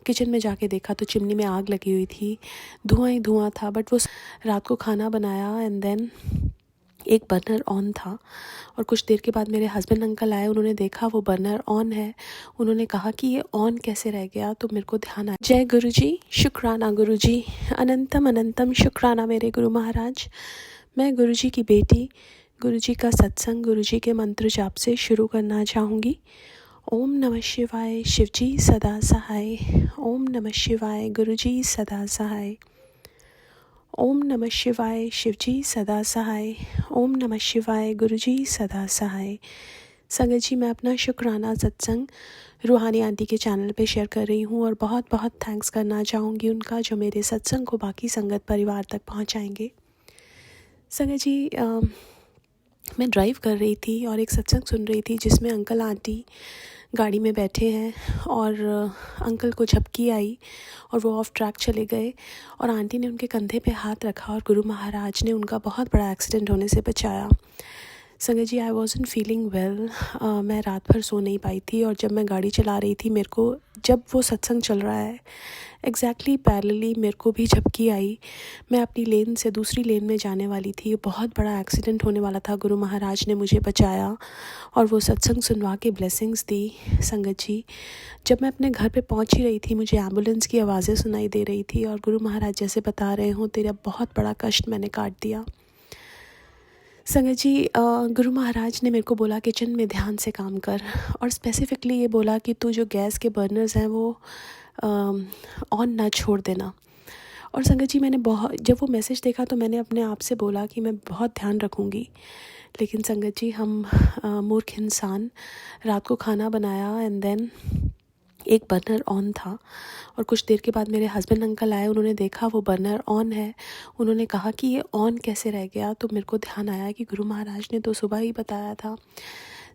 Kitchen में जाके देखा तो चिमनी में आग लगी हुई थी, धुआं ही धुआं था। बट वो रात को खाना बनाया एंड देन एक बर्नर ऑन था और कुछ देर के बाद मेरे हस्बैंड अंकल आए, उन्होंने देखा वो बर्नर ऑन है। उन्होंने कहा कि ये ऑन कैसे रह गया, तो मेरे को ध्यान आया। जय गुरु जी, शुक्राना गुरु जी, अनंतम अनंतम शुक्राना मेरे गुरु महाराज। मैं गुरु जी की बेटी गुरु जी का सत्संग गुरु जी के मंत्र जाप से शुरू करना चाहूँगी। ओम नमः शिवाय, शिव जी सदा सहाय। ओम नमः शिवाय, गुरु जी सदा सहाय। ओम नमः शिवाय, शिव जी सदा सहाय। ओम नमः शिवाय, गुरु जी सदा सहाय। संगत जी, मैं अपना शुक्राना सत्संग रूहानी आंटी के चैनल पे शेयर कर रही हूँ और बहुत बहुत थैंक्स करना चाहूँगी उनका, जो मेरे सत्संग को बाकी संगत परिवार तक पहुँचाएंगे। संगत जी, मैं ड्राइव कर रही थी और एक सत्संग सुन रही थी जिसमें अंकल आंटी गाड़ी में बैठे हैं और अंकल को झपकी आई और वो ऑफ ट्रैक चले गए और आंटी ने उनके कंधे पे हाथ रखा और गुरु महाराज ने उनका बहुत बड़ा एक्सीडेंट होने से बचाया। संगत जी, आई वॉज़न्ट फीलिंग वेल। मैं रात भर सो नहीं पाई थी और जब मैं गाड़ी चला रही थी, मेरे को जब वो सत्संग चल रहा है एग्जैक्टली पैरेलली मेरे को भी झपकी आई। मैं अपनी लेन से दूसरी लेन में जाने वाली थी, बहुत बड़ा एक्सीडेंट होने वाला था। गुरु महाराज ने मुझे बचाया और वो सत्संग सुनवा के ब्लेसिंग्स दी। संगत जी, जब मैं अपने घर पे पहुंच ही रही थी, मुझे एम्बुलेंस की आवाज़ें सुनाई दे रही थी और गुरु महाराज जैसे बता रहे हों, तेरा बहुत बड़ा कष्ट मैंने काट दिया। संगत जी, गुरु महाराज ने मेरे को बोला किचन में ध्यान से काम कर और स्पेसिफ़िकली ये बोला कि तू जो गैस के बर्नर्स हैं वो ऑन ना छोड़ देना। और संगत जी, मैंने जब वो मैसेज देखा तो मैंने अपने आप से बोला कि मैं बहुत ध्यान रखूँगी। लेकिन संगत जी, हम मूर्ख इंसान, रात को खाना बनाया एंड देन एक बर्नर ऑन था और कुछ देर के बाद मेरे हस्बैंड अंकल आए, उन्होंने देखा वो बर्नर ऑन है। उन्होंने कहा कि ये ऑन कैसे रह गया, तो मेरे को ध्यान आया कि गुरु महाराज ने तो सुबह ही बताया था।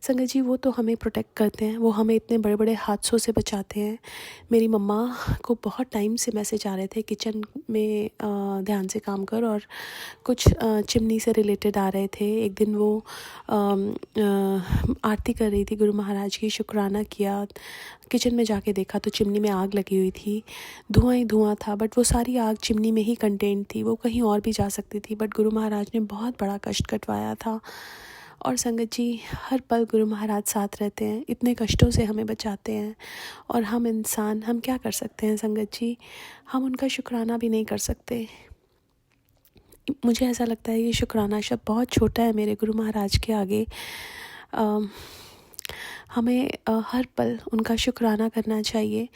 संगत जी, वो तो हमें प्रोटेक्ट करते हैं, वो हमें इतने बड़े बड़े हादसों से बचाते हैं। मेरी मम्मा को बहुत टाइम से मैसेज आ रहे थे किचन में ध्यान से काम कर, और कुछ चिमनी से रिलेटेड आ रहे थे। एक दिन वो आरती कर रही थी गुरु महाराज की, शुक्राना किया, किचन में जाके देखा तो चिमनी में आग लगी हुई थी, धुआं ही धुआं था। बट वो सारी आग चिमनी में ही कंटेंट थी, वो कहीं और भी जा सकती थी, बट गुरु महाराज ने बहुत बड़ा कष्ट कटवाया था। और संगत जी, हर पल गुरु महाराज साथ रहते हैं, इतने कष्टों से हमें बचाते हैं। और हम इंसान, हम क्या कर सकते हैं संगत जी, हम उनका शुक्राना भी नहीं कर सकते। मुझे ऐसा लगता है ये शुक्राना शब्द बहुत छोटा है मेरे गुरु महाराज के आगे। हमें हर पल उनका शुक्राना करना चाहिए,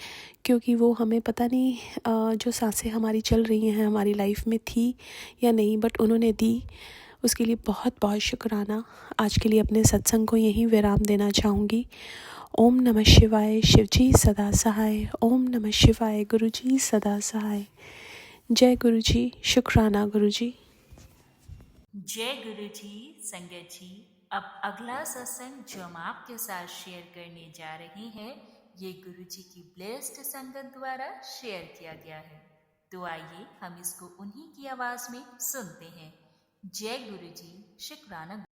क्योंकि वो हमें पता नहीं जो सांसें हमारी चल रही हैं हमारी लाइफ में थी या नहीं, बट उन्होंने दी, उसके लिए बहुत बहुत शुक्राना। आज के लिए अपने सत्संग को यहीं विराम देना चाहूँगी। ओम नमः शिवाय, शिव जी सदा सहाय। ओम नमः शिवाय, गुरु जी सदा सहाय। जय गुरु जी, शुक्राना गुरु जी। जय गुरु जी। संगत जी, अब अगला सत्संग जो हम आपके साथ शेयर करने जा रहे हैं, ये गुरु जी की ब्लेस्ड संगत द्वारा शेयर किया गया है। तो आइए हम इसको उन्हीं की आवाज में सुनते हैं। जय गुरु जी, शुक्राना।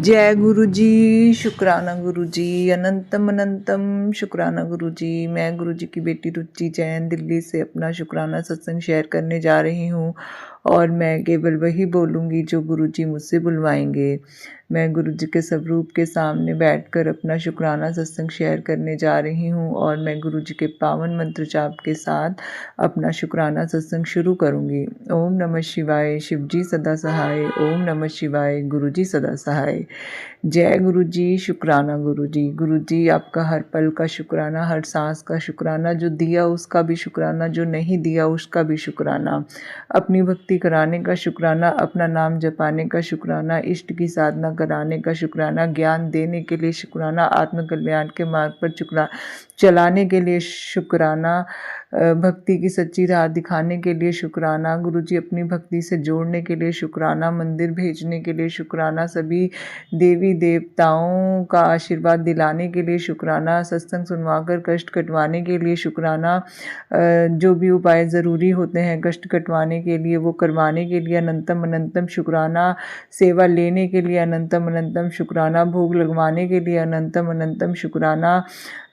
जय गुरु जी, शुक्राना गुरु जी, अनंतम अनंतम शुक्राना गुरु जी। मैं गुरु जी की बेटी रुचि जैन दिल्ली से अपना शुक्राना सत्संग शेयर करने जा रही हूँ और मैं केवल वही बोलूँगी जो गुरु जी मुझसे बुलवाएंगे। मैं गुरु जी के स्वरूप के सामने बैठकर अपना शुक्राना सत्संग शेयर करने जा रही हूँ और मैं गुरु जी के पावन मंत्र जाप के साथ अपना शुक्राना सत्संग शुरू करूँगी। ओम नमः शिवाय, शिव जी सदा सहाय। ओम नमः शिवाय, गुरु जी सदा सहाय। जय गुरु जी, शुक्राना गुरु जी। गुरु जी, आपका हर पल का शुक्राना, हर सांस का शुक्राना, जो दिया उसका भी शुक्राना, जो नहीं दिया उसका भी शुक्राना, अपनी भक्ति कराने का शुक्राना, अपना नाम जपाने का शुक्राना, इष्ट की साधना कराने का शुक्राना, ज्ञान देने के लिए शुक्राना, आत्मकल्याण के मार्ग पर चलाने के लिए शुक्राना, भक्ति की सच्ची राह दिखाने के लिए शुक्राना, गुरुजी अपनी भक्ति से जोड़ने के लिए शुक्राना, मंदिर भेजने के लिए शुक्राना, सभी देवी देवताओं का आशीर्वाद दिलाने के लिए शुक्राना, सत्संग सुनवाकर कष्ट कटवाने के लिए शुक्राना, जो भी उपाय ज़रूरी होते हैं कष्ट कटवाने के लिए वो करवाने के लिए अनंतम अनंतम शुक्राना, सेवा लेने के लिए अनंतम अनंतम शुक्राना, भोग लगवाने के लिए अनंतम अनंतम शुक्राना।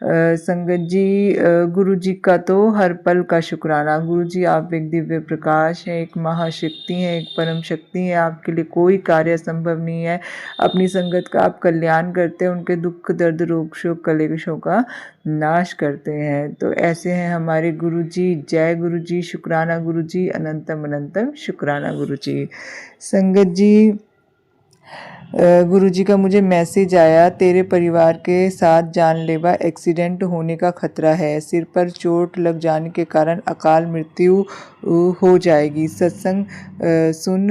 संगत जी, गुरु जी का तो हर पल का शुक्राना। गुरु जी आप एक दिव्य प्रकाश हैं, एक महाशक्ति हैं, एक परम शक्ति हैं, आपके लिए कोई कार्य संभव नहीं है। अपनी संगत का आप कल्याण करते हैं, उनके दुख दर्द रोग शोक कलेशों का नाश करते हैं। तो ऐसे हैं हमारे गुरु जी। जय गुरु जी, शुक्राना गुरु जी, अनंतम अनंतम शुक्राना गुरु जी। संगत जी, गुरु जी का मुझे मैसेज आया, तेरे परिवार के साथ जानलेवा एक्सीडेंट होने का खतरा है, सिर पर चोट लग जाने के कारण अकाल मृत्यु हो जाएगी, सत्संग सुन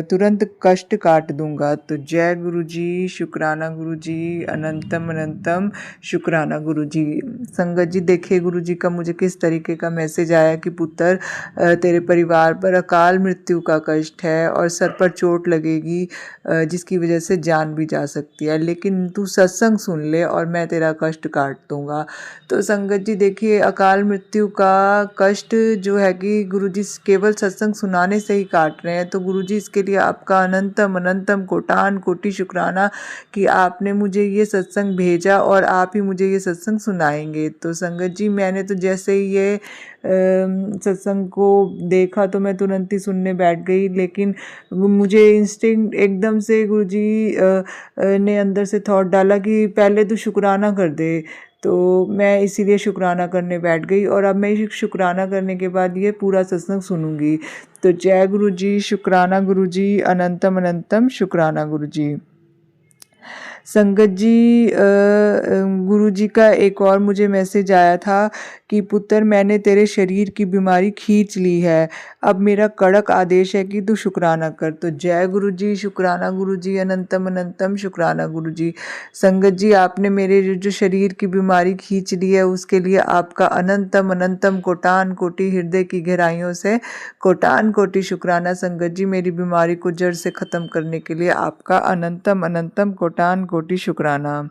तुरंत कष्ट काट दूंगा। तो जय गुरु जी, शुक्राना गुरु जी, अनंतम अनंतम शुक्राना गुरु जी। संगत जी देखिए गुरु जी का मुझे किस तरीके का मैसेज आया कि पुत्र तेरे परिवार पर अकाल मृत्यु का कष्ट है और सर पर चोट लगेगी, जिसकी वजह से जान भी जा सकती है, लेकिन तू सत्संग सुन ले और मैं तेरा कष्ट काट दूंगा। तो संगत जी देखिए, अकाल मृत्यु का कष्ट जो है कि गुरुजी केवल सत्संग सुनाने से ही काट रहे हैं। तो गुरुजी इसके लिए आपका अनंतम अनंतम कोटान कोटि शुक्राना कि आपने मुझे ये सत्संग भेजा और आप ही मुझे ये सत्संग सुनाएंगे। तो संगत जी मैंने तो जैसे ही ये सत्संग को देखा तो मैं तुरंत ही सुनने बैठ गई, लेकिन मुझे इंस्टिंक्ट एकदम से गुरुजी ने अंदर से थॉट डाला कि पहले तो शुक्राना कर दे। तो मैं इसीलिए शुक्राना करने बैठ गई और अब मैं शुक्राना करने के बाद ये पूरा सत्संग सुनूंगी। तो जय गुरु जी, शुक्राना गुरु जी, अनंतम अनंतम शुक्राना गुरु जी। संगत जी, गुरु जी का एक और मुझे मैसेज आया था कि पुत्र मैंने तेरे शरीर की बीमारी खींच ली है, अब मेरा कड़क आदेश है कि तू शुक्राना कर। तो जय गुरु जी, शुक्राना गुरु जी, अनंतम अनंतम शुक्राना गुरु जी। संगत जी आपने मेरे जो शरीर की बीमारी खींच ली है उसके लिए आपका अनंतम अनंतम कोटान कोटि हृदय की गहराइयों से कोटान कोटि शुक्राना। संगत जी मेरी बीमारी को जड़ से ख़त्म करने के लिए आपका अनंतम अनंतम कोटान कोटि शुक्राना।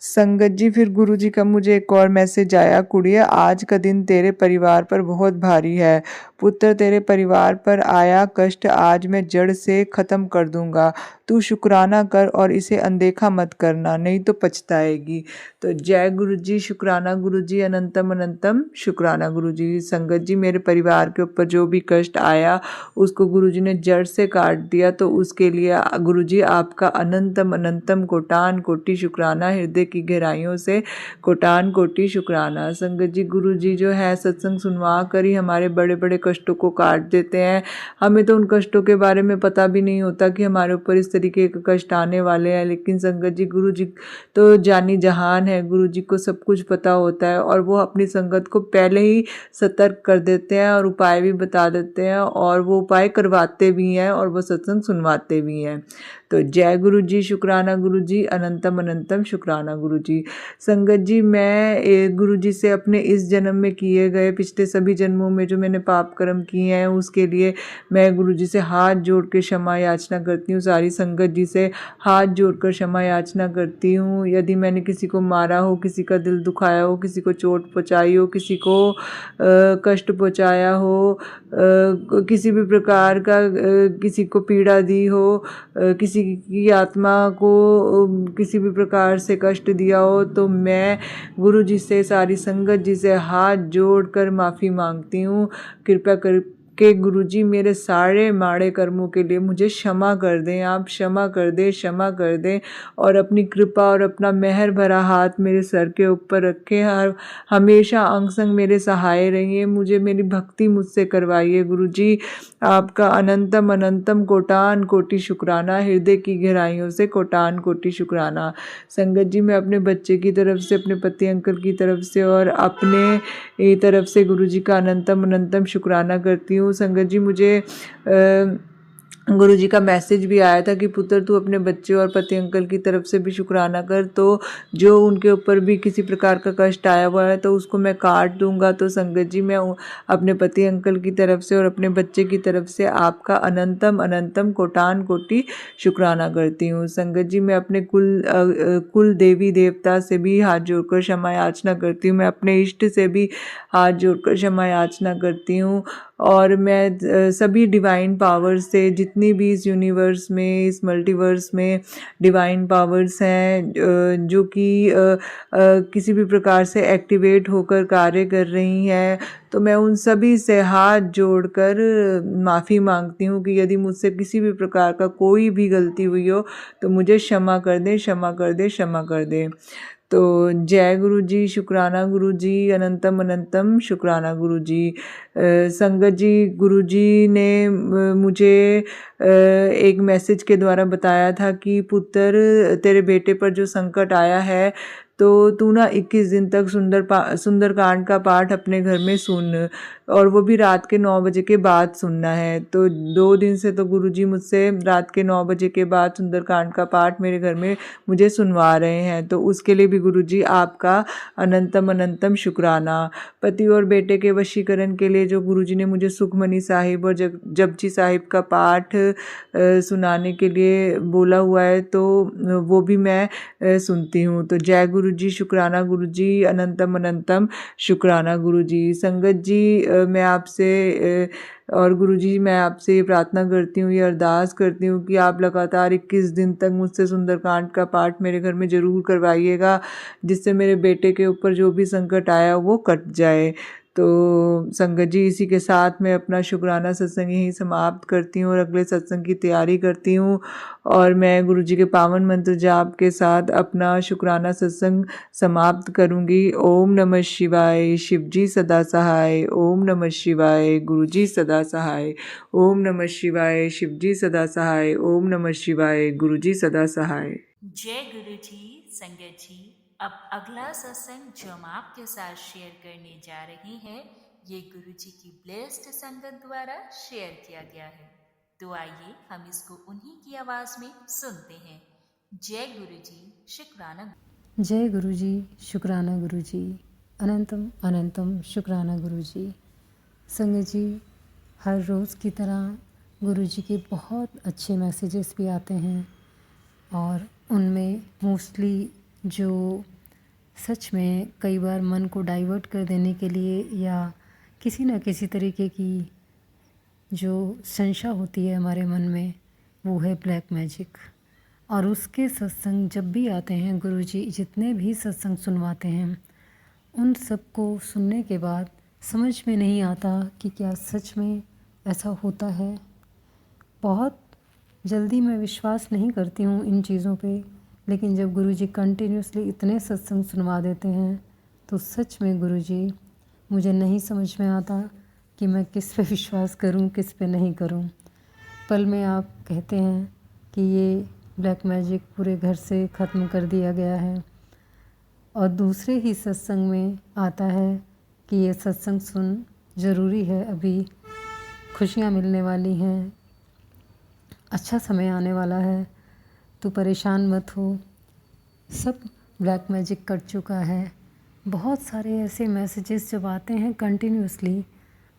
संगत जी फिर गुरु जी का मुझे एक और मैसेज आया, कुड़िया आज का दिन तेरे परिवार पर बहुत भारी है, पुत्र तेरे परिवार पर आया कष्ट आज मैं जड़ से ख़त्म कर दूंगा, तू शुक्राना कर और इसे अनदेखा मत करना नहीं तो पछताएगी। तो जय गुरु जी, शुक्राना गुरु जी, अनंतम अनंतम शुक्राना गुरु जी। संगत जी मेरे परिवार के ऊपर जो भी कष्ट आया उसको गुरु जी ने जड़ से काट दिया, तो उसके लिए गुरु जी आपका अनंतम अनंतम कोटान कोटि शुक्राना, हृदय की गहराइयों से कोटान कोटि शुक्राना। संगत जी गुरु जी जो है सत्संग सुनवा कर ही हमारे बड़े बड़े कष्टों को काट देते हैं। हमें तो उन कष्टों के बारे में पता भी नहीं होता कि हमारे ऊपर इस तरीके के कष्ट आने वाले हैं, लेकिन संगत जी गुरु जी तो जानी जहान है, गुरु जी को सब कुछ पता होता है और वो अपनी संगत को पहले ही सतर्क कर देते हैं और उपाय भी बता देते हैं और वो उपाय करवाते भी हैं और वो सत्संग सुनवाते भी हैं। तो जय गुरु जी, शुक्राना गुरु जी, अनंतम अनंतम शुक्राना गुरु जी। संगत जी मैं गुरु जी से अपने इस जन्म में किए गए पिछले सभी जन्मों में जो मैंने पाप कर्म किए हैं उसके लिए मैं गुरु जी से हाथ जोड़ के क्षमा याचना करती हूँ। सारी संगत जी से हाथ जोड़कर क्षमा याचना करती हूँ। यदि मैंने किसी को मारा हो, किसी का दिल दुखाया हो, किसी को चोट पहुँचाई हो, किसी को कष्ट पहुँचाया हो, किसी भी प्रकार का किसी को पीड़ा दी हो, किसी की आत्मा को किसी भी प्रकार से कष्ट दिया हो, तो मैं गुरु जी से, सारी संगत जी से हाथ जोड़कर माफ़ी मांगती हूँ। कृपया कर के गुरु जी मेरे सारे माड़े कर्मों के लिए मुझे क्षमा कर दें, आप क्षमा कर दें, क्षमा कर दें और अपनी कृपा और अपना मेहर भरा हाथ मेरे सर के ऊपर रखें। हर हमेशा अंग संग मेरे सहाय रहिए, मुझे मेरी भक्ति मुझसे करवाइए। गुरु जी आपका अनंतम अनंतम कोटान कोटि शुक्राना, हृदय की गहराइयों से कोटान कोटि शुक्राना। संगत जी मैं अपने बच्चे की तरफ से, अपने पति अंकल की तरफ से और अपने तरफ से गुरु जी का अनंतम अनंतम शुक्राना करती हूँ। संगत जी मुझे गुरुजी का मैसेज भी आया था कि पुत्र तू अपने बच्चे और पति अंकल की तरफ से भी शुक्राना कर, तो जो उनके ऊपर भी किसी प्रकार का कष्ट आया हुआ है तो उसको मैं काट दूंगा। तो संगत जी मैं अपने पति अंकल की तरफ से और अपने बच्चे की तरफ से आपका अनंतम अनंतम कोटान कोटि शुक्राना करती हूँ। संगत जी मैं अपने कुल देवी देवता से भी हाथ जोड़कर क्षमा याचना करती हूँ, मैं अपने इष्ट से भी हाथ जोड़कर क्षमा याचना करती हूँ। और मैं सभी डिवाइन पावर्स से, जितनी भी इस यूनिवर्स में, इस मल्टीवर्स में डिवाइन पावर्स हैं जो कि किसी भी प्रकार से एक्टिवेट होकर कार्य कर रही हैं, तो मैं उन सभी से हाथ जोड़कर माफ़ी मांगती हूँ कि यदि मुझसे किसी भी प्रकार का कोई भी गलती हुई हो तो मुझे क्षमा कर दें, क्षमा कर दें, क्षमा कर दें। तो जय गुरु जी, शुक्राना गुरु जी, अनंतम अनंतम शुक्राना गुरु जी। संगत जी, गुरु जी ने मुझे एक मैसेज के द्वारा बताया था कि पुत्र तेरे बेटे पर जो संकट आया है तो तू ना 21 दिन तक सुंदरकांड का पाठ अपने घर में सुन, और वो भी रात के 9 बजे के बाद सुनना है। तो 2 दिन से तो गुरुजी मुझसे रात के 9 बजे के बाद सुंदरकांड का पाठ मेरे घर में मुझे सुनवा रहे हैं, तो उसके लिए भी गुरुजी आपका अनंतम अनंतम शुक्राना। पति और बेटे के वशीकरण के लिए जो गुरुजी ने मुझे सुखमनी साहिब और जपजी साहिब का पाठ सुनाने के लिए बोला हुआ है, तो वो भी मैं सुनती हूँ। तो जय गुरु जी, शुक्राना गुरु जी, अनंतम अनंतम शुक्राना गुरु जी। संगत जी मैं आपसे और गुरुजी मैं आपसे ये प्रार्थना करती हूँ, ये अरदास करती हूँ कि आप लगातार 21 दिन तक मुझसे सुंदरकांड का पाठ मेरे घर में ज़रूर करवाइएगा, जिससे मेरे बेटे के ऊपर जो भी संकट आया वो कट जाए। तो संगत जी इसी के साथ मैं अपना शुक्राना सत्संग यहीं समाप्त करती हूँ और अगले सत्संग की तैयारी करती हूँ, और मैं गुरुजी के पावन मंत्र जाप के साथ अपना शुक्राना सत्संग समाप्त करूँगी। ओम नमः शिवाय, शिवजी सदा सहाय। ओम नमः शिवाय, गुरुजी सदा सहाय। ओम नमः शिवाय, शिवजी सदा सहाय। ओम नमः शिवाय, गुरुजी सदा सहाय। जय गुरु जी। संगत जी, अब अगला सत्संग जो हम आपके साथ शेयर करने जा रहे हैं, ये गुरु जी की ब्लेस्ड संगत द्वारा शेयर किया गया है। तो आइए हम इसको उन्हीं की आवाज में सुनते हैं। जय गुरु जी, शुक्राना। जय गुरु जी, शुक्राना गुरु जी, अनंतम अनंतम शुक्राना गुरु जी। संगत जी, हर रोज़ की तरह गुरु जी के बहुत अच्छे मैसेजेस भी आते हैं, और उनमें मोस्टली जो सच में कई बार मन को डाइवर्ट कर देने के लिए या किसी न किसी तरीके की जो संशय होती है हमारे मन में, वो है ब्लैक मैजिक। और उसके सत्संग जब भी आते हैं, गुरुजी जितने भी सत्संग सुनवाते हैं, उन सब को सुनने के बाद समझ में नहीं आता कि क्या सच में ऐसा होता है। बहुत जल्दी मैं विश्वास नहीं करती हूँ इन चीज़ों पे, लेकिन जब गुरुजी कंटिन्यूसली इतने सत्संग सुनवा देते हैं तो सच में गुरुजी मुझे नहीं समझ में आता कि मैं किस पे विश्वास करूँ, किस पे नहीं करूँ। पल में आप कहते हैं कि ये ब्लैक मैजिक पूरे घर से ख़त्म कर दिया गया है, और दूसरे ही सत्संग में आता है कि ये सत्संग सुन ज़रूरी है, अभी खुशियाँ मिलने वाली हैं, अच्छा समय आने वाला है, तो परेशान मत हो, सब ब्लैक मैजिक कट चुका है। बहुत सारे ऐसे मैसेजेस जब आते हैं कंटिन्यूसली,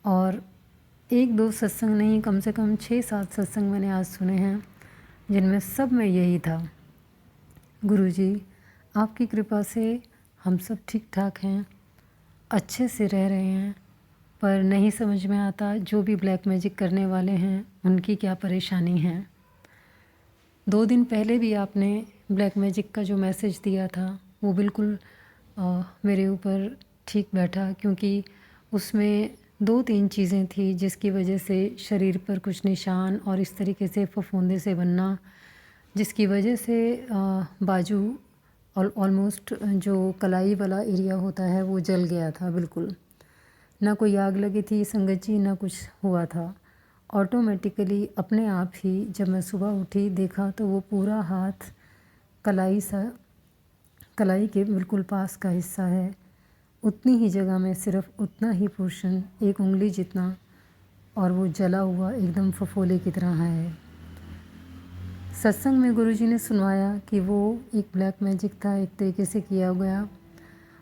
और 1-2 सत्संग नहीं, कम से कम 6-7 सत्संग मैंने आज सुने हैं, जिनमें सब में यही था, गुरुजी आपकी कृपा से हम सब ठीक ठाक हैं, अच्छे से रह रहे हैं, पर नहीं समझ में आता जो भी ब्लैक मैजिक करने वाले हैं उनकी क्या परेशानी है। 2 दिन पहले भी आपने ब्लैक मैजिक का जो मैसेज दिया था वो बिल्कुल मेरे ऊपर ठीक बैठा, क्योंकि उसमें 2-3 चीज़ें थी जिसकी वजह से शरीर पर कुछ निशान और इस तरीके से फफूंदे से बनना, जिसकी वजह से बाजू और ऑलमोस्ट जो कलाई वाला एरिया होता है वो जल गया था बिल्कुल। ना कोई आग लगी थी संगत जी, ना कुछ हुआ था। ऑटोमेटिकली अपने आप ही जब मैं सुबह उठी देखा तो वो पूरा हाथ कलाई के बिल्कुल पास का हिस्सा है, उतनी ही जगह में सिर्फ उतना ही पोर्शन, 1 उंगली जितना, और वो जला हुआ एकदम फफोले की तरह है। सत्संग में गुरुजी ने सुनवाया कि वो एक ब्लैक मैजिक था एक तरीके से किया गया,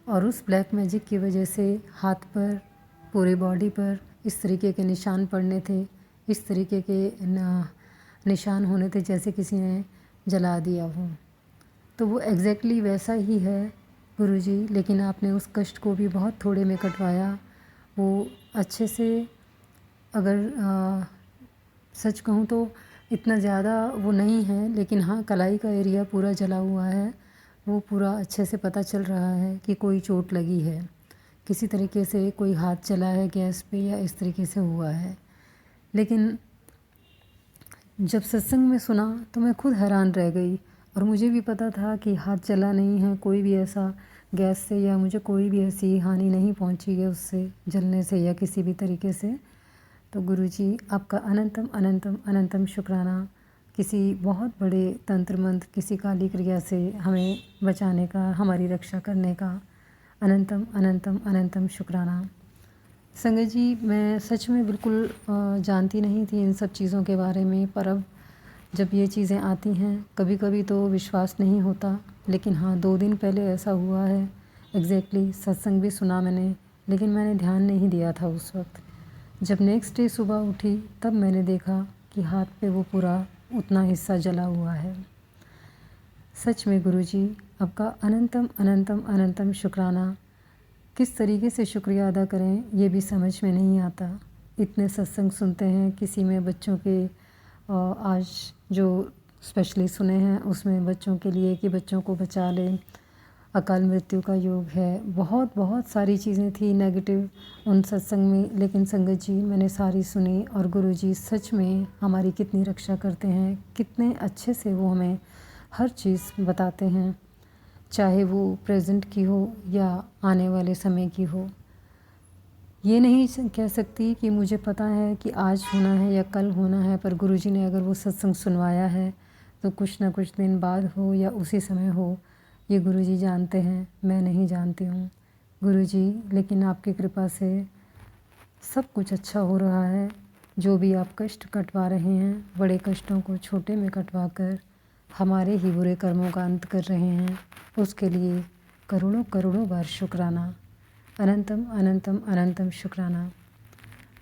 और उस ब्लैक मैजिक की वजह से हाथ पर, पूरे बॉडी पर इस तरीके के निशान पड़ने थे, इस तरीके के निशान होने थे जैसे किसी ने जला दिया हो। तो वो एग्जैक्टली वैसा ही है गुरुजी, लेकिन आपने उस कष्ट को भी बहुत थोड़े में कटवाया। वो अच्छे से, अगर सच कहूँ तो इतना ज़्यादा वो नहीं है, लेकिन हाँ कलाई का एरिया पूरा जला हुआ है, वो पूरा अच्छे से पता चल रहा है कि कोई चोट लगी है, किसी तरीके से कोई हाथ चला है गैस पे या इस तरीके से हुआ है। लेकिन जब सत्संग में सुना तो मैं खुद हैरान रह गई, और मुझे भी पता था कि हाथ जला नहीं है, कोई भी ऐसा गैस से या मुझे कोई भी ऐसी हानि नहीं पहुंची है उससे, जलने से या किसी भी तरीके से। तो गुरुजी आपका अनंतम अनंतम अनंतम शुक्राना, किसी बहुत बड़े तंत्र मंत्र, किसी काली क्रिया से हमें बचाने का, हमारी रक्षा करने का अनंतम अनंतम अनंतम शुक्राना। संगत जी, मैं सच में बिल्कुल जानती नहीं थी इन सब चीज़ों के बारे में, पर अब जब ये चीज़ें आती हैं कभी कभी तो विश्वास नहीं होता। लेकिन हाँ, 2 दिन पहले ऐसा हुआ है एग्जैक्टली। सत्संग भी सुना मैंने, लेकिन मैंने ध्यान नहीं दिया था उस वक्त। जब नेक्स्ट डे सुबह उठी तब मैंने देखा कि हाथ पे वो पूरा उतना हिस्सा जला हुआ है। सच में गुरुजी आपका अनंतम अनंतम अनंतम शुक्राना। किस तरीके से शुक्रिया अदा करें ये भी समझ में नहीं आता। इतने सत्संग सुनते हैं, किसी में बच्चों के आज जो स्पेशली सुने हैं उसमें बच्चों के लिए कि बच्चों को बचा लें, अकाल मृत्यु का योग है, बहुत बहुत सारी चीज़ें थी नेगेटिव उन सत्संग में। लेकिन संगत जी मैंने सारी सुनी, और गुरुजी सच में हमारी कितनी रक्षा करते हैं, कितने अच्छे से वो हमें हर चीज़ बताते हैं, चाहे वो प्रेजेंट की हो या आने वाले समय की हो। ये नहीं कह सकती कि मुझे पता है कि आज होना है या कल होना है, पर गुरुजी ने अगर वो सत्संग सुनवाया है तो कुछ ना कुछ दिन बाद हो या उसी समय हो, ये गुरुजी जानते हैं, मैं नहीं जानती हूँ गुरुजी। लेकिन आपकी कृपा से सब कुछ अच्छा हो रहा है। जो भी आप कष्ट कटवा रहे हैं, बड़े कष्टों को छोटे में कटवा कर हमारे ही बुरे कर्मों का अंत कर रहे हैं, उसके लिए करोड़ों करोड़ों बार शुक्राना, अनंतम अनंतम अनंतम शुक्राना।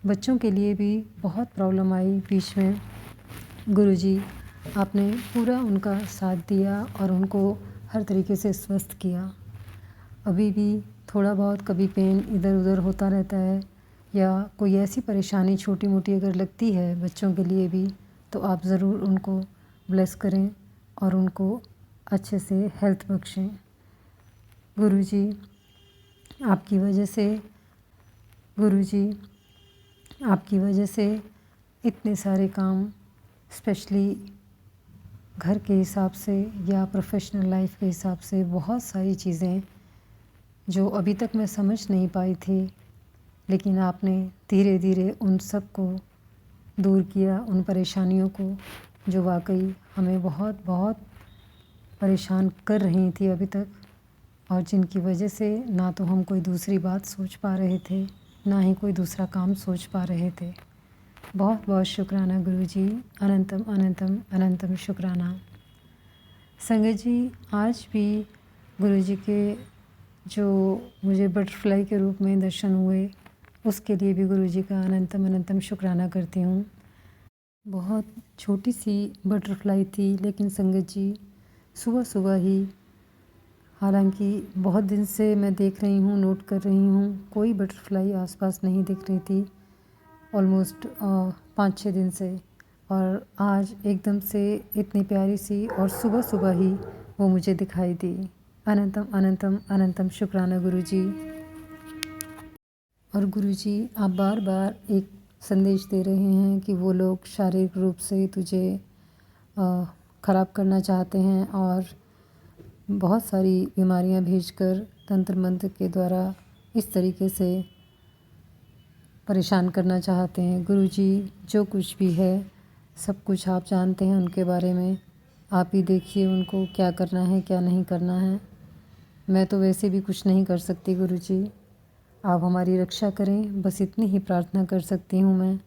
बच्चों के लिए भी बहुत प्रॉब्लम आई बीच में, गुरुजी आपने पूरा उनका साथ दिया और उनको हर तरीके से स्वस्थ किया। अभी भी थोड़ा बहुत कभी पेन इधर उधर होता रहता है, या कोई ऐसी परेशानी छोटी मोटी अगर लगती है बच्चों के लिए भी, तो आप ज़रूर उनको ब्लेस करें और उनको अच्छे से हेल्थ बख्शें। गुरुजी आपकी वजह से, गुरुजी आपकी वजह से इतने सारे काम, स्पेशली घर के हिसाब से या प्रोफेशनल लाइफ के हिसाब से, बहुत सारी चीज़ें जो अभी तक मैं समझ नहीं पाई थी, लेकिन आपने धीरे धीरे उन सब को दूर किया, उन परेशानियों को जो वाकई हमें बहुत बहुत परेशान कर रही थी अभी तक, और जिनकी वजह से ना तो हम कोई दूसरी बात सोच पा रहे थे, ना ही कोई दूसरा काम सोच पा रहे थे। बहुत बहुत शुक्राना गुरुजी, अनंतम अनंतम अनंतम शुक्राना। संगत जी, आज भी गुरुजी के जो मुझे बटरफ्लाई के रूप में दर्शन हुए, उसके लिए भी गुरुजी का अनंतम अनंतम शुक्राना करती हूँ। बहुत छोटी सी बटरफ्लाई थी, लेकिन संगत जी सुबह सुबह ही, हालांकि बहुत दिन से मैं देख रही हूँ, नोट कर रही हूँ, कोई बटरफ्लाई आसपास नहीं दिख रही थी ऑलमोस्ट 5-6 दिन से, और आज एकदम से इतनी प्यारी सी, और सुबह सुबह ही वो मुझे दिखाई दी। अनंतम अनंतम अनंतम शुक्राना गुरुजी। और गुरुजी आप बार बार एक संदेश दे रहे हैं कि वो लोग शारीरिक रूप से तुझे ख़राब करना चाहते हैं और बहुत सारी बीमारियां भेजकर तंत्र मंत्र के द्वारा इस तरीके से परेशान करना चाहते हैं। गुरुजी जो कुछ भी है सब कुछ आप जानते हैं उनके बारे में, आप ही देखिए उनको क्या करना है क्या नहीं करना है। मैं तो वैसे भी कुछ नहीं कर सकती गुरुजी, आप हमारी रक्षा करें, बस इतनी ही प्रार्थना कर सकती हूँ मैं।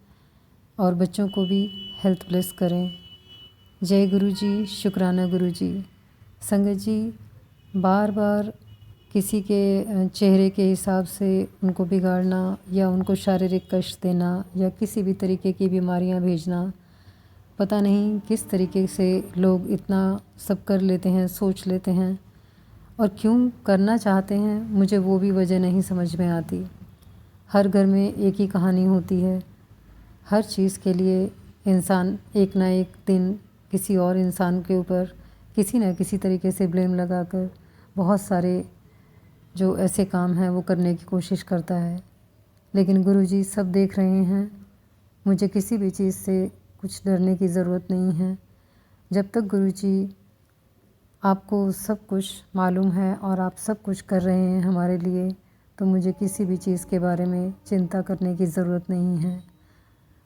और बच्चों को भी हेल्थ ब्लेस करें। जय गुरु जी, शुक्राना गुरु जी। संगत जी, बार बार किसी के चेहरे के हिसाब से उनको बिगाड़ना या उनको शारीरिक कष्ट देना या किसी भी तरीके की बीमारियां भेजना, पता नहीं किस तरीके से लोग इतना सब कर लेते हैं, सोच लेते हैं और क्यों करना चाहते हैं, मुझे वो भी वजह नहीं समझ में आती। हर घर में एक ही कहानी होती है। हर चीज़ के लिए इंसान एक ना एक दिन किसी और इंसान के ऊपर किसी न किसी तरीके से ब्लेम लगाकर बहुत सारे जो ऐसे काम हैं वो करने की कोशिश करता है। लेकिन गुरुजी सब देख रहे हैं। मुझे किसी भी चीज़ से कुछ डरने की ज़रूरत नहीं है। जब तक गुरुजी आपको सब कुछ मालूम है और आप सब कुछ कर रहे हैं हमारे लिए, तो मुझे किसी भी चीज़ के बारे में चिंता करने की ज़रूरत नहीं है।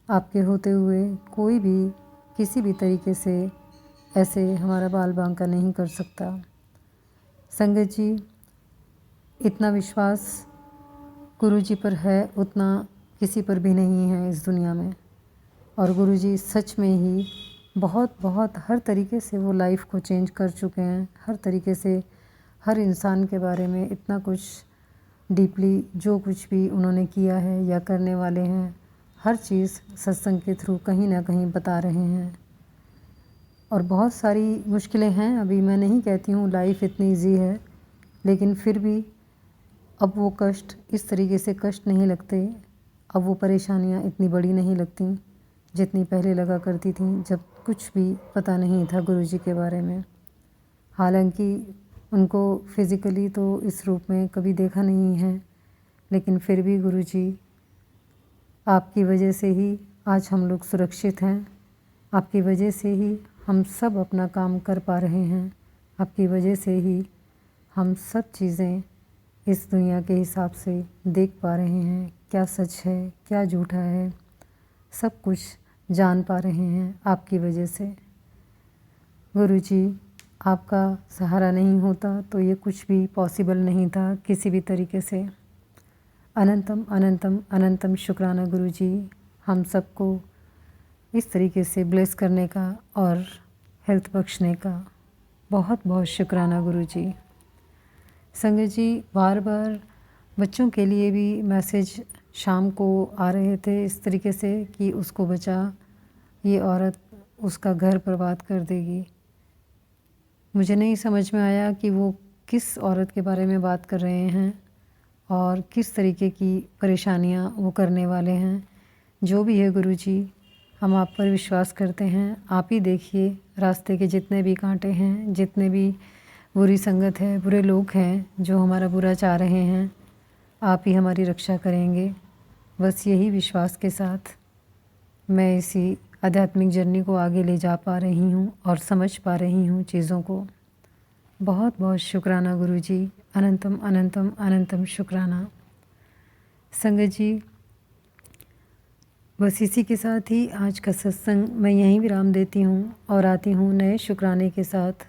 आपके होते हुए कोई भी किसी भी तरीके से ऐसे हमारा बाल बांका नहीं कर सकता। संगत जी, इतना विश्वास गुरुजी पर है उतना किसी पर भी नहीं है इस दुनिया में। और गुरुजी सच में ही बहुत बहुत हर तरीके से वो लाइफ को चेंज कर चुके हैं। हर तरीके से हर इंसान के बारे में इतना कुछ डीपली जो कुछ भी उन्होंने किया है या करने वाले हैं, हर चीज़ सत्संग के थ्रू कहीं ना कहीं बता रहे हैं। और बहुत सारी मुश्किलें हैं। अभी मैं नहीं कहती हूँ लाइफ इतनी ईजी है, लेकिन फिर भी अब वो कष्ट इस तरीके से कष्ट नहीं लगते। अब वो परेशानियाँ इतनी बड़ी नहीं लगती जितनी पहले लगा करती थी, जब कुछ भी पता नहीं था गुरुजी के बारे में। हालांकि उनको फिज़िकली तो इस रूप में कभी देखा नहीं है, लेकिन फिर भी गुरुजी आपकी वजह से ही आज हम लोग सुरक्षित हैं। आपकी वजह से ही हम सब अपना काम कर पा रहे हैं। आपकी वजह से ही हम सब चीज़ें इस दुनिया के हिसाब से देख पा रहे हैं, क्या सच है क्या झूठा है, सब कुछ जान पा रहे हैं आपकी वजह से। गुरुजी आपका सहारा नहीं होता तो ये कुछ भी पॉसिबल नहीं था किसी भी तरीके से। अनंतम अनंतम अनंतम शुक्राना गुरुजी, हम सबको इस तरीके से ब्लेस करने का और हेल्थ बख्शने का बहुत बहुत शुक्राना गुरुजी। संगत जी, बार बार बच्चों के लिए भी मैसेज शाम को आ रहे थे इस तरीके से कि उसको बचा, ये औरत उसका घर बर्बाद कर देगी। मुझे नहीं समझ में आया कि वो किस औरत के बारे में बात कर रहे हैं और किस तरीके की परेशानियां वो करने वाले हैं। जो भी है गुरुजी, हम आप पर विश्वास करते हैं। आप ही देखिए रास्ते के जितने भी कांटे हैं, जितने भी बुरी संगत है, बुरे लोग हैं जो हमारा बुरा चाह रहे हैं, आप ही हमारी रक्षा करेंगे। बस यही विश्वास के साथ मैं इसी आध्यात्मिक जर्नी को आगे ले जा पा रही हूँ और समझ पा रही हूँ चीज़ों को। बहुत बहुत शुक्राना गुरुजी, अनंतम अनंतम अनंतम शुक्राना। संगत जी, बस इसी के साथ ही आज का सत्संग मैं यहीं विराम देती हूँ और आती हूँ नए शुक्राने के साथ।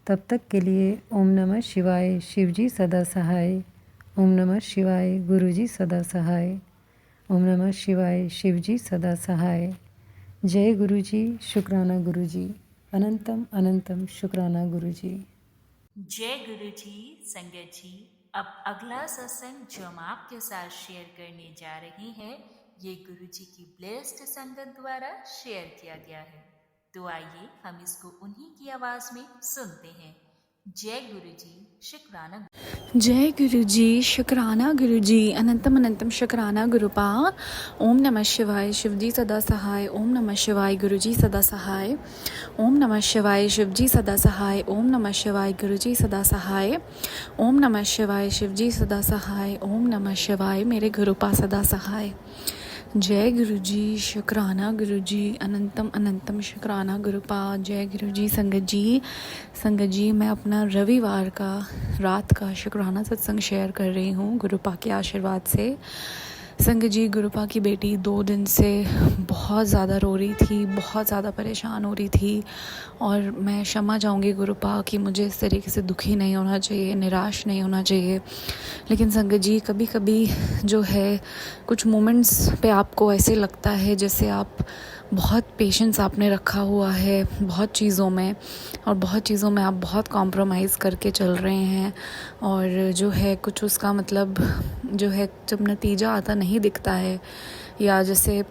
तब तक के लिए ओम नमः शिवाय, शिवजी सदा सहाय। ओम नमः शिवाय, गुरुजी सदा सहाय। ओम नमः शिवाय, शिवजी सदा सहाय। जय गुरुजी, शुक्राना गुरुजी, अनंतम अनंतम शुक्राना गुरुजी। जय गुरु जी। संगत जी, अब अगला सत्संग जो हम आपके साथ शेयर करने जा रहे हैं, ये गुरु जी की ब्लेस्ड संगत द्वारा शेयर किया गया है। तो आइए हम इसको उन्हीं की आवाज में सुनते हैं। जय गुरु जी, शुक्राना। जय गुरु जी, शुक्राना गुरु जी, अनंतम अनंतम शुक्राना गुरुपा। ओम नमः शिवाय, शिवजी सदा सहाय। ओम नमः शिवाय, गुरुजी सदा सहाय। ओम नमः शिवाय, शिवजी सदा सहाय। ओम नमः शिवाय, गुरुजी सदा सहाय। ओम नमः शिवाय, शिवजी सदा सहाय। ओम नमः शिवाय, मेरे गुरुपा सदा सहाय। जय गुरु जी, शुक्राना गुरु जी, अनंतम अनंतम शुक्राना गुरुपा। जय गुरु जी। संगत जी, मैं अपना रविवार का रात का शुक्राना सत्संग शेयर कर रही हूँ गुरुपा के आशीर्वाद से। संगत जी, गुरुपा की बेटी 2 दिन से बहुत ज़्यादा रो रही थी, बहुत ज़्यादा परेशान हो रही थी और मैं क्षमा चाहूँगी गुरुपा कि मुझे इस तरीके से दुखी नहीं होना चाहिए, निराश नहीं होना चाहिए। लेकिन संगत जी, कभी कभी जो है कुछ मोमेंट्स पे आपको ऐसे लगता है जैसे आप बहुत पेशेंस आपने रखा हुआ है बहुत चीज़ों में, और बहुत चीज़ों में आप बहुत कॉम्प्रोमाइज़ करके चल रहे हैं। और जो है कुछ उसका मतलब जो है जब नतीजा आता नहीं दिखता है, या जैसे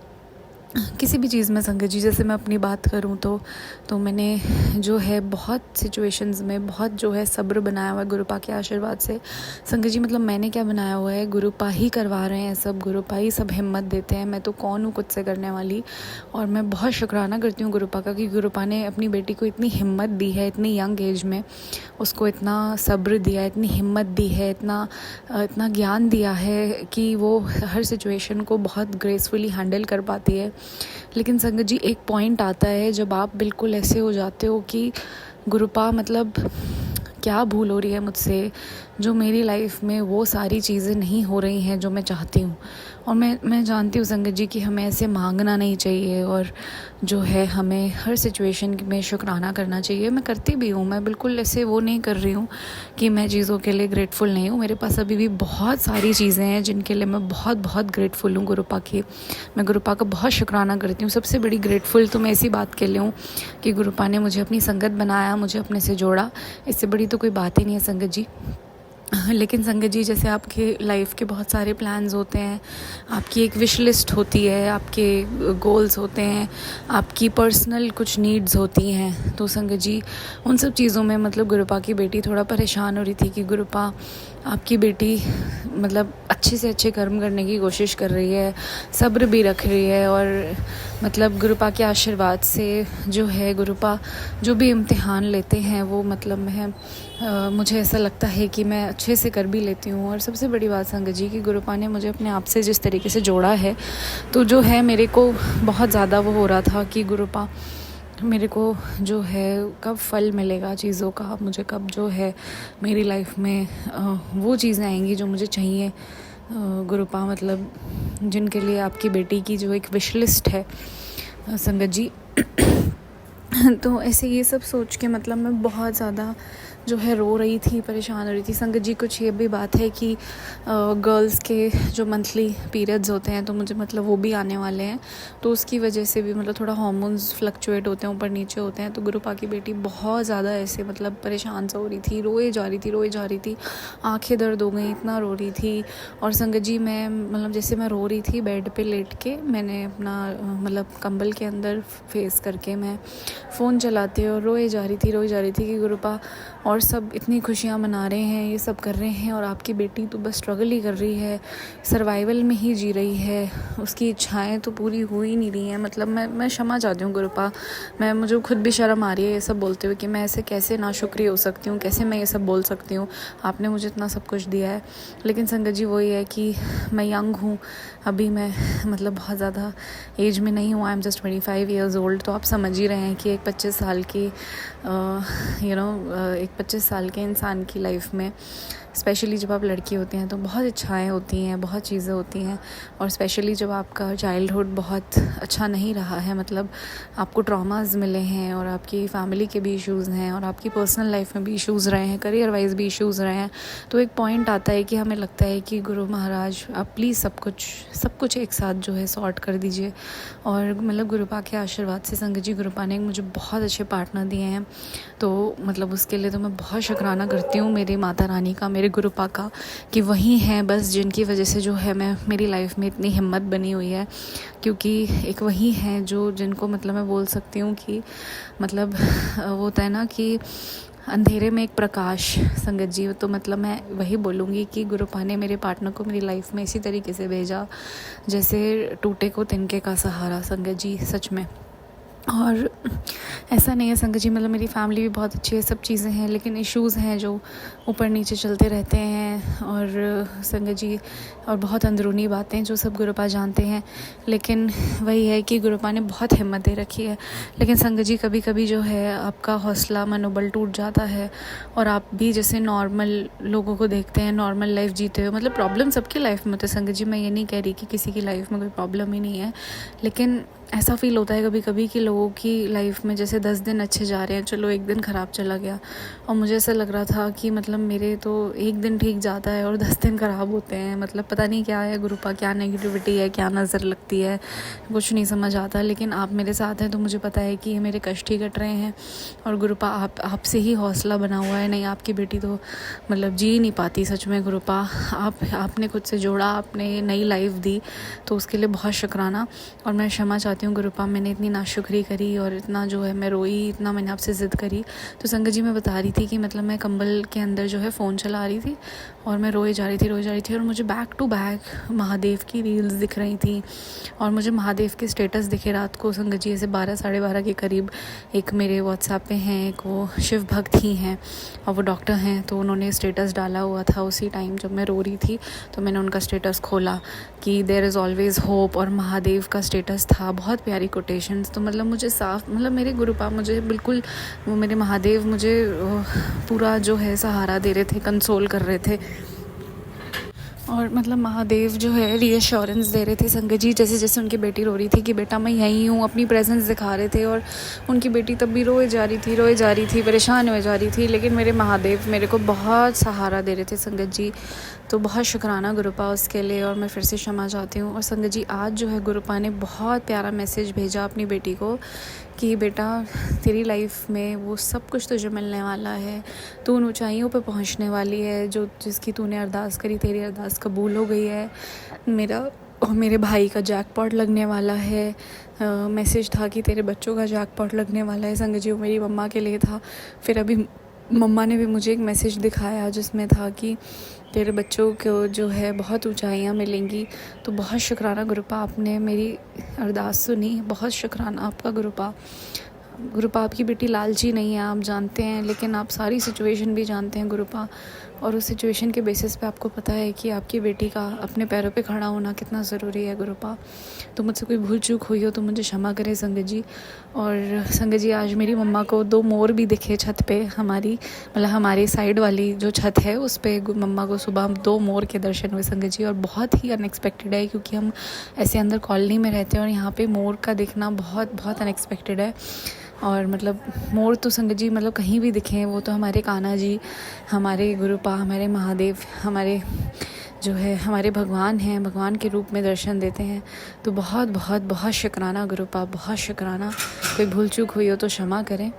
किसी भी चीज़ में संगत जी, जैसे मैं अपनी बात करूं तो मैंने जो है बहुत सिचुएशंस में बहुत जो है सब्र बनाया हुआ है गुरुपा के आशीर्वाद से। संगत जी मतलब मैंने क्या बनाया हुआ है, गुरुपा ही करवा रहे हैं सब, गुरुपा ही सब हिम्मत देते हैं। मैं तो कौन हूँ खुद से करने वाली। और मैं बहुत शुक्राना करती हूँ गुरुपा का कि गुरुपा ने अपनी बेटी को इतनी हिम्मत दी है, इतनी यंग एज में उसको इतना सब्र दिया, इतनी हिम्मत दी है, इतना ज्ञान दिया है कि वो हर सिचुएशन को बहुत ग्रेसफुली हैंडल कर पाती है। लेकिन संगत जी एक पॉइंट आता है जब आप बिल्कुल ऐसे हो जाते हो कि गुरुपा मतलब क्या भूल हो रही है मुझसे, जो मेरी लाइफ में वो सारी चीज़ें नहीं हो रही हैं जो मैं चाहती हूँ। और मैं जानती हूँ संगत जी कि हमें ऐसे मांगना नहीं चाहिए, और जो है हमें हर सिचुएशन में शुक्राना करना चाहिए। मैं करती भी हूँ, मैं बिल्कुल ऐसे वो नहीं कर रही हूँ कि मैं चीज़ों के लिए ग्रेटफुल नहीं हूँ। मेरे पास अभी भी बहुत सारी चीज़ें हैं जिनके लिए मैं बहुत बहुत ग्रेटफुल हूँ गुरुपा की। मैं गुरुपा का बहुत शुक्राना करती हूँ। सबसे बड़ी ग्रेटफुल तो मैं इसी बात के लिए हूँ कि गुरुपा ने मुझे अपनी संगत बनाया, मुझे अपने से जोड़ा। इससे बड़ी तो कोई बात ही नहीं है संगत जी। लेकिन संगत जी जैसे आपके लाइफ के बहुत सारे प्लान्स होते हैं, आपकी एक विश लिस्ट होती है, आपके गोल्स होते हैं, आपकी पर्सनल कुछ नीड्स होती हैं। तो संगत जी उन सब चीज़ों में मतलब गुरुपा की बेटी थोड़ा परेशान हो रही थी कि गुरुपा आपकी बेटी मतलब अच्छे से अच्छे कर्म करने की कोशिश कर रही है, सब्र भी रख रही है, और मतलब गुरुपा के आशीर्वाद से जो है गुरुपा जो भी इम्तिहान लेते हैं वो मतलब मुझे ऐसा लगता है कि मैं अच्छे से कर भी लेती हूँ। और सबसे बड़ी बात संगत जी कि गुरुपा ने मुझे अपने आप से जिस तरीके से जोड़ा है, तो जो है मेरे को बहुत ज़्यादा वो हो रहा था कि गुरुपा मेरे को जो है कब फल मिलेगा चीज़ों का, मुझे कब जो है मेरी लाइफ में वो चीज़ें आएंगी जो मुझे चाहिए। गुरुपा मतलब जिनके लिए आपकी बेटी की जो एक विश लिस्ट है संगत जी। तो ऐसे ये सब सोच के मतलब मैं बहुत ज़्यादा जो है रो रही थी, परेशान हो रही थी संगत जी। कुछ ये भी बात है कि गर्ल्स के जो मंथली पीरियड्स होते हैं तो मुझे मतलब वो भी आने वाले हैं, तो उसकी वजह से भी मतलब थोड़ा हार्मोन्स फ्लक्चुएट होते हैं, ऊपर नीचे होते हैं। तो गुरुपा की बेटी बहुत ज़्यादा ऐसे मतलब परेशान सा हो रही थी, रोए जा रही थी, आंखें दर्द हो गई, इतना रो रही थी। और संगत जी मैं मतलब जैसे मैं रो रही थी बेड पे लेट के, मैंने अपना मतलब कंबल के अंदर फेस करके मैं फ़ोन चलाते और रोए जा रही थी कि गुरुपा और सब इतनी खुशियाँ मना रहे हैं, ये सब कर रहे हैं, और आपकी बेटी तो बस स्ट्रगल ही कर रही है, सर्वाइवल में ही जी रही है, उसकी इच्छाएं तो पूरी हो ही नहीं रही हैं। मतलब मैं क्षमा चाहती हूँ गुरुपा, मुझे खुद भी शर्म आ रही है ये सब बोलते हुए कि मैं ऐसे कैसे नाशुक्रिय हो सकती हूँ, कैसे मैं ये सब बोल सकती हूँ, आपने मुझे इतना सब कुछ दिया है। लेकिन संगत जी वही है कि मैं यंग हूँ अभी, मैं मतलब बहुत ज़्यादा एज में नहीं हूँ, I am just 25 years old. तो आप समझ ही रहे हैं कि एक 25 साल की एक 25 साल के इंसान की लाइफ में, स्पेशली जब आप लड़की होती हैं तो बहुत इच्छाएं होती हैं, बहुत चीज़ें होती हैं। और स्पेशली जब आपका चाइल्डहुड बहुत अच्छा नहीं रहा है, मतलब आपको ट्रॉमास मिले हैं और आपकी फैमिली के भी इश्यूज़ हैं और आपकी पर्सनल लाइफ में भी इश्यूज़ रहे हैं, करियर वाइज भी इश्यूज़ रहे हैं, तो एक पॉइंट आता है कि हमें लगता है कि गुरु महाराज आप प्लीज़ सब कुछ एक साथ जो है सॉर्ट कर दीजिए। और मतलब गुरुपा के आशीर्वाद से संगत जी गुरुपा ने मुझे बहुत अच्छे पार्टनर दिए हैं, तो मतलब उसके लिए तो मैं बहुत शुक्राना करती हूँ मेरी माता रानी का, मेरे गुरुपा का, कि वही हैं बस जिनकी वजह से जो है मेरी लाइफ में इतनी हिम्मत बनी हुई है। क्योंकि एक वही हैं जिनको मतलब मैं बोल सकती हूँ कि मतलब वो होता है ना कि अंधेरे में एक प्रकाश संगत जी, तो मतलब मैं वही बोलूँगी कि गुरुपा ने मेरे पार्टनर को मेरी लाइफ में इसी तरीके से भेजा जैसे टूटे को तिनके का सहारा संगत जी, सच में। और ऐसा नहीं है संगत जी, मतलब मेरी फैमिली भी बहुत अच्छी है, सब चीज़ें हैं, लेकिन इश्यूज़ हैं जो ऊपर नीचे चलते रहते हैं। और संगत जी और बहुत अंदरूनी बातें जो सब गुरुपा जानते हैं, लेकिन वही है कि गुरुपा ने बहुत हिम्मत दे रखी है। लेकिन संगत जी कभी कभी जो है आपका हौसला मनोबल टूट जाता है और आप भी जैसे नॉर्मल लोगों को देखते हैं, नॉर्मल लाइफ जीते हो, मतलब प्रॉब्लम सबकी लाइफ में होते हैं संगत जी, मैं ये नहीं कह रही कि किसी की लाइफ में कोई प्रॉब्लम ही नहीं है, लेकिन ऐसा फील होता है कभी कभी कि लोगों की लाइफ में जैसे 10 दिन अच्छे जा रहे हैं, चलो एक दिन ख़राब चला गया, और मुझे ऐसा लग रहा था कि मतलब मेरे तो एक दिन ठीक जाता है और 10 दिन ख़राब होते हैं। मतलब पता नहीं क्या है गुरुपा, क्या नेगेटिविटी है, क्या नज़र लगती है, कुछ नहीं समझ आता। लेकिन आप मेरे साथ हैं तो मुझे पता है कि ये मेरे कष्ट ही कट रहे हैं। और गुरुपा आपसे ही हौसला बना हुआ है, नहीं आपकी बेटी तो मतलब जी नहीं पाती सच में। गुरुपा आपने खुद से जोड़ा, आपने नई लाइफ दी, तो उसके लिए बहुत शुक्राना। और मैं क्षमा चाहती हूँ गुरुपा, मैंने इतनी नाशुक्री करी और इतना जो है मैं रोई, इतना मैंने आपसे ज़िद करी। तो संगत जी मैं बता रही थी कि मतलब मैं कंबल के अंदर जो है फ़ोन चला रही थी और मैं रोई जा रही थी और मुझे बैक टू बैक महादेव की रील्स दिख रही थी और मुझे महादेव के स्टेटस दिखे रात को। संगत जी ऐसे 12 साढ़े 12 के करीब एक मेरे व्हाट्सएप पे हैं, एक वो शिव भक्त ही हैं और वो डॉक्टर हैं, तो उन्होंने स्टेटस डाला हुआ था उसी टाइम जब मैं रो रही थी। तो मैंने उनका स्टेटस खोला कि देयर इज़ ऑलवेज़ होप, और महादेव का स्टेटस था, बहुत प्यारी कोटेशंस। तो मतलब मुझे साफ, मतलब मेरे गुरुपा मुझे बिल्कुल, वो मेरे महादेव मुझे पूरा जो है सहारा दे रहे थे, कंसोल कर रहे थे। और मतलब महादेव जो है रीअश्योरेंस दे रहे थे संगत जी, जैसे जैसे उनकी बेटी रो रही थी कि बेटा मैं यहीं हूँ, अपनी प्रेजेंस दिखा रहे थे। और उनकी बेटी तब भी रोए जा रही थी, परेशान हो जा रही थी, लेकिन मेरे महादेव मेरे को बहुत सहारा दे रहे थे संगत जी। तो बहुत शुक्राना गुरुपा उसके लिए, और मैं फिर से क्षमा चाहती हूँ। और संगत जी आज जो है गुरुपा ने बहुत प्यारा मैसेज भेजा अपनी बेटी को कि बेटा तेरी लाइफ में वो सब कुछ तुझे मिलने वाला है, तू उन ऊंचाइयों पे पहुंचने वाली है जो जिसकी तूने अरदास करी, तेरी अरदास कबूल हो गई है। मेरे भाई का जैकपॉट लगने वाला है। मैसेज था कि तेरे बच्चों का जैकपॉट लगने वाला है। संगत जी वो मेरी मम्मा के लिए था। फिर अभी मम्मा ने भी मुझे एक मैसेज दिखाया जिसमें था कि तेरे बच्चों को जो है बहुत ऊंचाइयां मिलेंगी। तो बहुत शुक्राना गुरुपा, आपने मेरी अरदास सुनी, बहुत शुक्राना आपका गुरुपा। गुरुपा आपकी बेटी लालची नहीं है, आप जानते हैं, लेकिन आप सारी सिचुएशन भी जानते हैं गुरुपा, और उस सिचुएशन के बेसिस पे आपको पता है कि आपकी बेटी का अपने पैरों पे खड़ा होना कितना ज़रूरी है गुरुपा। तो मुझसे कोई भूल चूक हुई हो तो मुझे क्षमा करें संगत जी। और संगत जी आज मेरी मम्मा को 2 मोर भी दिखे छत पे, हमारी मतलब हमारी साइड वाली जो छत है उस पर मम्मा को सुबह 2 मोर के दर्शन हुए संगत जी, और बहुत ही अनएक्सपेक्टेड है क्योंकि हम ऐसे अंदर कॉलोनी में रहते हैं और यहाँ पे मोर का दिखना बहुत बहुत अनएक्सपेक्टेड है। और मतलब मोर तो संगत जी मतलब कहीं भी दिखें, वो तो हमारे कान्हा जी, हमारे गुरुपा, हमारे महादेव, हमारे जो है हमारे भगवान हैं, भगवान के रूप में दर्शन देते हैं। तो बहुत बहुत बहुत शुक्राना गुरुपा, बहुत शुक्राना। कोई भूल चूक हुई हो तो क्षमा करें।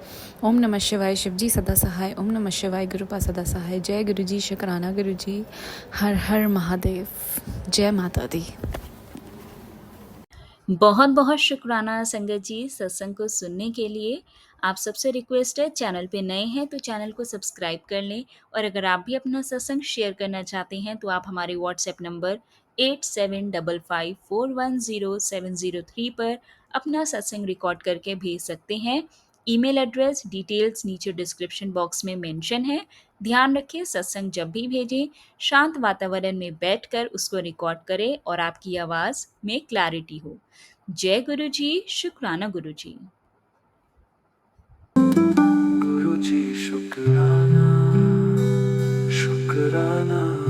ओम नमः शिवाय, शिव जी सदा सहाय। ओम नमः शिवाय, गुरुपा सदा सहाय। जय गुरु जी, शुक्राना गुरु जी। हर हर महादेव। जय माता दी। बहुत बहुत शुक्राना संगत जी सत्संग को सुनने के लिए। आप सबसे रिक्वेस्ट है, चैनल पे नए हैं तो चैनल को सब्सक्राइब कर लें, और अगर आप भी अपना सत्संग शेयर करना चाहते हैं तो आप हमारे व्हाट्सएप नंबर 8755410703 पर अपना सत्संग रिकॉर्ड करके भेज सकते हैं। ईमेल एड्रेस डिटेल्स नीचे डिस्क्रिप्शन बॉक्स में मेंशन है। ध्यान रखें, सत्संग जब भी भेजें शांत वातावरण में बैठकर उसको रिकॉर्ड करें और आपकी आवाज़ में क्लैरिटी हो। जय गुरु जी, शुक्राना गुरु जी। गुरु जी शुक्राना, शुक्राना